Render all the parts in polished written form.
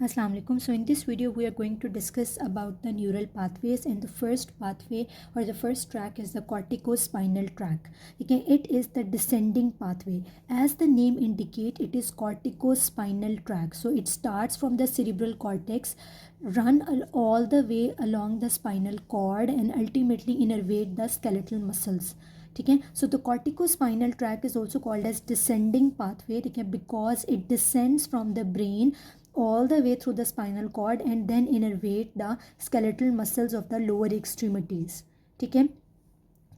Assalamu alaikum. So in this video we are going to discuss about the neural pathways, and the first pathway or the first track is the corticospinal track. Okay, it is the descending pathway. As the name indicate, it is corticospinal track. So it starts from the cerebral cortex, run all the way along the spinal cord and ultimately innervate the skeletal muscles. ठीक है. So the corticospinal tract is also called as descending pathway, ठीक है, because it descends from the brain all the way through the spinal cord and then innervate the skeletal muscles of the lower extremities. ठीक है.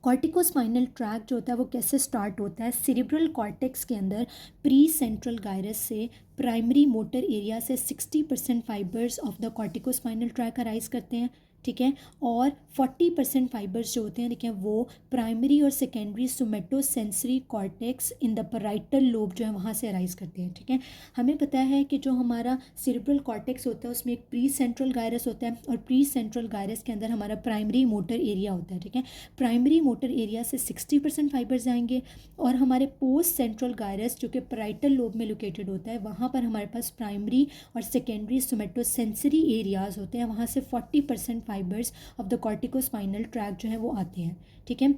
Corticospinal tract जो होता है वो कैसे start होता है? सिरिब्रल कॉर्टेक्स के अंदर प्री सेंट्रल गायरस से प्राइमरी मोटर एरिया से 60% fibres of the corticospinal track arise करते हैं, ठीक है, और 40% फाइबर्स जो होते हैं, ठीक है, वो प्राइमरी और secondary somatosensory cortex in the parietal lobe जो है वहाँ से अराइज करते हैं. ठीक है, हमें पता है कि जो हमारा सिरिब्रल कॉर्टेक्स होता है उसमें एक प्री सेंट्रल गायरस होता है और प्री सेंट्रल गायरस के अंदर हमारा प्राइमरी मोटर एरिया होता है. ठीक है, प्राइमरी मोटर एरिया से 60% फाइबर्स आएंगे और हमारे पोस्ट सेंट्रल गायरस जो कि पैराइटल लोब में लोकेटेड होता है वहाँ पर हमारे पास प्राइमरी और सेकेंडरी सोमेटोसेंसरी एरियाज होते हैं, वहाँ से 40% fibres of the corticospinal tract जो है वो आते हैं. ठीक है,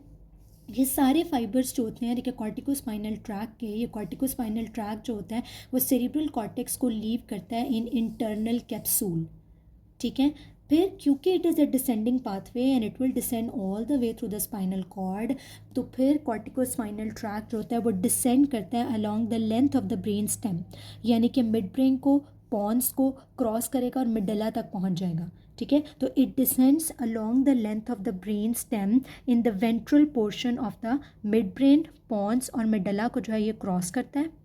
ये सारे फाइबर्स जो होते हैं, ठीक है, कॉर्टिकोस्पाइनल ट्रैक के, ये कॉर्टिकोस्पाइनल ट्रैक जो होता है वो सेरिब्रल कॉर्टेक्स को लीव करता है इन इंटरनल कैप्सूल. ठीक है, फिर क्योंकि it is a descending pathway and it will descend all the way through the spinal cord, तो फिर कॉर्टिकोस्पाइनल ट्रैक जो होता है वो डिसेंड करता है along the length of the brain stem, यानी कि मिड ब्रेन को, पॉन्स को क्रॉस करेगा और मिडला तक पहुंच जाएगा. ठीक है, तो it descends along the length of the brain stem in the ventral portion of the midbrain, pons और मिडला को जो है ये क्रॉस करता है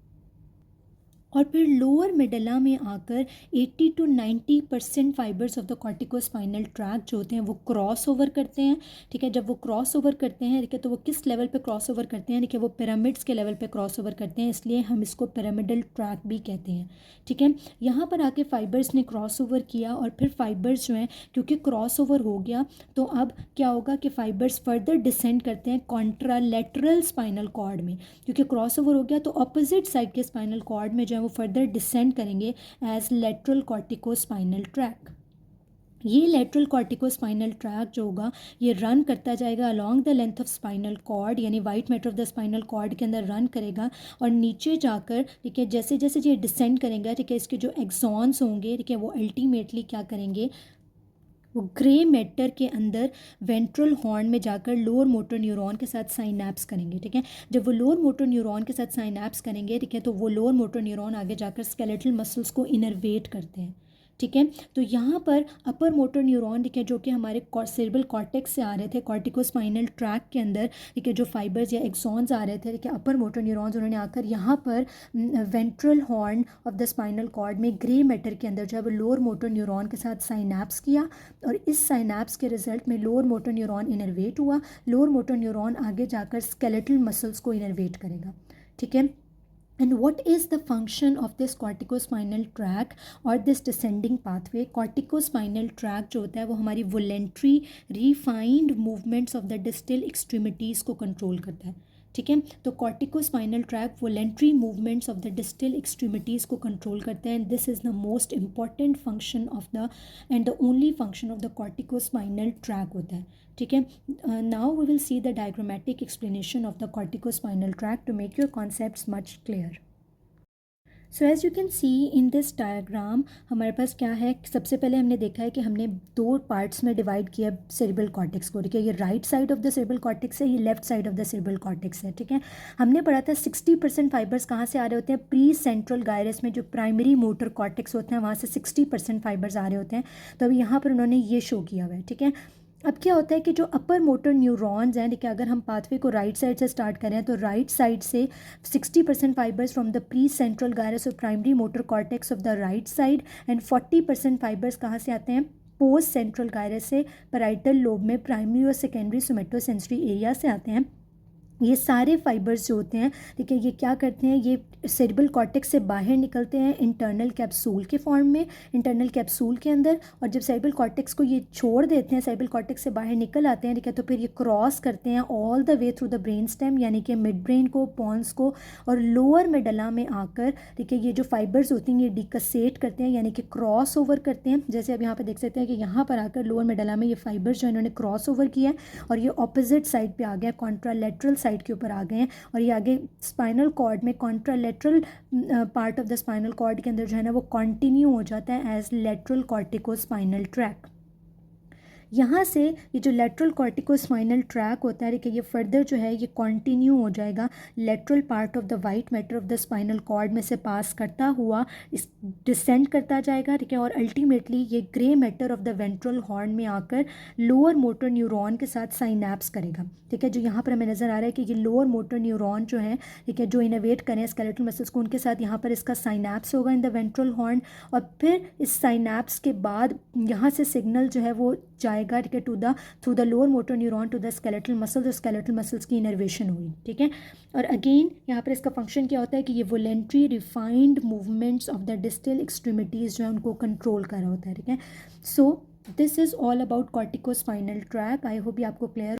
और फिर लोअर मिडला में आकर 80 to 90% fibres of the corticospinal tract जो होते हैं वो क्रॉस ओवर करते हैं. ठीक है, जब वो क्रॉस ओवर करते हैं, ठीक है, तो वो किस लेवल पे क्रॉस ओवर करते हैं? ठीक है, वो पिरामिड्स के लेवल पे क्रॉस ओवर करते हैं, इसलिए हम इसको पिरामिडल ट्रैक भी कहते हैं. ठीक है, यहाँ पर आके फाइबर्स ने क्रॉस ओवर किया और फिर फाइबर्स जो हैं क्योंकि क्रॉस ओवर हो गया तो अब क्या होगा कि फाइबर्स फर्दर डिसेंड करते हैं कॉन्ट्रालेटरल स्पाइनल कॉर्ड में, क्योंकि क्रॉस ओवर हो गया तो अपोजिट साइड के स्पाइनल कॉर्ड में जो है वो फर्दर डिसेंड करेंगे एज लेटरल कॉर्टिकोस्पाइनल ट्रैक. ये लेटरल कॉर्टिकोस्पाइनल ट्रैक जो होगा ये रन करता जाएगा along the length of spinal cord, यानी white matter of the spinal cord के अंदर रन करेगा और नीचे जाकर, ठीक है, जैसे जैसे ये डिसेंड करेंगे, ठीक है, इसके जो एक्सॉन्स होंगे, ठीक है, वो अल्टीमेटली क्या करेंगे, वो ग्रे मैटर के अंदर वेंट्रल हॉर्न में जाकर लोअर मोटर न्यूरॉन के साथ साइनैप्स करेंगे. ठीक है, जब वो लोअर मोटर न्यूरॉन के साथ साइनैप्स करेंगे, ठीक है, तो वो लोअर मोटर न्यूरॉन आगे जाकर स्केलेटल मसल्स को इनर्वेट करते हैं. ठीक है, तो यहाँ पर अपर मोटर न्यूरॉन, ठीक है, जो कि हमारे सेरेब्रल कॉर्टेक्स से आ रहे थे कॉर्टिकोस्पाइनल ट्रैक के अंदर, ठीक है, जो फाइबर्स या एक्सॉन्स आ रहे थे, ठीक है, अपर मोटर न्यूरॉन्स, उन्होंने आकर यहाँ पर ventral horn of the spinal cord में ग्रे मैटर के अंदर जो है वो लोअर मोटर न्यूरॉन के साथ साइनैप्स किया और इस साइनैप्स के रिजल्ट में लोअर मोटर न्यूरॉन इनर्वेट हुआ. लोअर मोटर न्यूरॉन आगे जाकर स्केलेटल मसल्स को इनर्वेट करेगा. ठीक है, and what is the function of this corticospinal tract or this descending pathway? corticospinal tract जो होता है वो हमारी voluntary refined movements of the distal extremities को control करता है. ठीक है, तो corticospinal tract voluntary movements of the distal extremities को कंट्रोल करते हैं. This is the most important function of the and the only function of the corticospinal tract होता है. ठीक है, now we will see the diagrammatic explanation of the corticospinal tract to make your concepts much clear. So as you can see in this diagram हमारे पास क्या है, सबसे पहले हमने देखा है कि हमने दो पार्ट्स में डिवाइड किया सेरेब्रल कॉर्टेक्स को. ठीक है, ये right side of the cerebral cortex है, ये left side of the cerebral cortex है. ठीक है, हमने पढ़ा था 60% फाइबर्स कहाँ से आ रहे होते हैं? प्री सेंट्रल गायरस में जो प्राइमरी मोटर कॉर्टेक्स होते हैं वहाँ से 60% फाइबर्स आ रहे होते हैं. तो अभी यहाँ पर उन्होंने ये शो किया हुआ है. ठीक है, अब क्या होता है कि जो अपर मोटर न्यूरॉन्स हैं, ठीक है, अगर हम पाथवे को राइट साइड से स्टार्ट करें तो राइट साइड से 60% fibres from the precentral gyrus और primary motor cortex of the right side and 40% fibres कहाँ से आते हैं? पोस्ट सेंट्रल गायरस से पैराइटल लोब में प्राइमरी और सेकेंडरी सोमेटोसेंसरी एरिया से आते हैं. ये सारे फाइबर्स जो होते हैं, ठीक है, ये क्या करते हैं, ये सेरेब्रल कॉर्टेक्स से बाहर निकलते हैं इंटरनल कैप्सूल के फॉर्म में, इंटरनल कैप्सूल के अंदर। और जब सेरेब्रल कॉर्टेक्स को ये छोड़ देते हैं, सेरेब्रल कॉर्टेक्स से बाहर निकल आते हैं, ठीक है, तो फिर ये क्रॉस करते हैं all the way through the brain stem, यानी कि मिड ब्रेन को, पॉन्स को, और लोअर मेडला में आकर, ठीक है, ये जो फाइबर्स होती हैं ये डिकसेट करते हैं, यानी कि क्रॉस ओवर करते हैं। जैसे अब यहाँ पर देख सकते हैं कि यहाँ पर आकर लोअर मेडला में ये फाइबर्स जो इन्होंने क्रॉस ओवर किया और ये ऑपोजिट साइड पे आ गया, कॉन्ट्रालेटरल साइड के ऊपर आ गए हैं। और ये आगे स्पाइनल कॉर्ड में contralateral part of the spinal cord के अंदर जो है ना वो कंटिन्यू हो जाता है एज लेटरल कॉर्टिकोस्पाइनल ट्रैक। यहाँ से ये जो लेटरल कॉर्टिकोस्पाइनल ट्रैक होता है, ये फर्दर जो है ये कंटिन्यू हो जाएगा lateral part of the white matter of the spinal cord में से पास करता हुआ इस डिसेंड करता जाएगा, ठीक है, और अल्टीमेटली ये grey matter of the ventral horn में आकर लोअर मोटर न्यूरॉन के साथ साइनैप्स करेगा, ठीक है, जो यहाँ पर हमें नज़र आ रहा है कि ये लोअर मोटर न्यूरॉन जो है, ठीक है, जो इनोवेट करें स्केलेटल मसल्स को, उनके साथ यहाँ पर इसका साइनैप्स होगा इन द वेंट्रल हॉर्न। और फिर इस साइनैप्स के बाद यहाँ से सिग्नल जो है वो जाएगा, ठीक है, to the through the lower motor neuron to the skeletal muscles, और स्केलेटल मसल्स की इनर्वेशन हुई, ठीक है। और अगेन यहाँ पर इसका फंक्शन क्या होता है कि ये voluntary refined movements of the distal extremities जो है उनको कंट्रोल कर रहा होता है, ठीक है। So this is all about corticospinal tract. I hope ये आपको क्लियर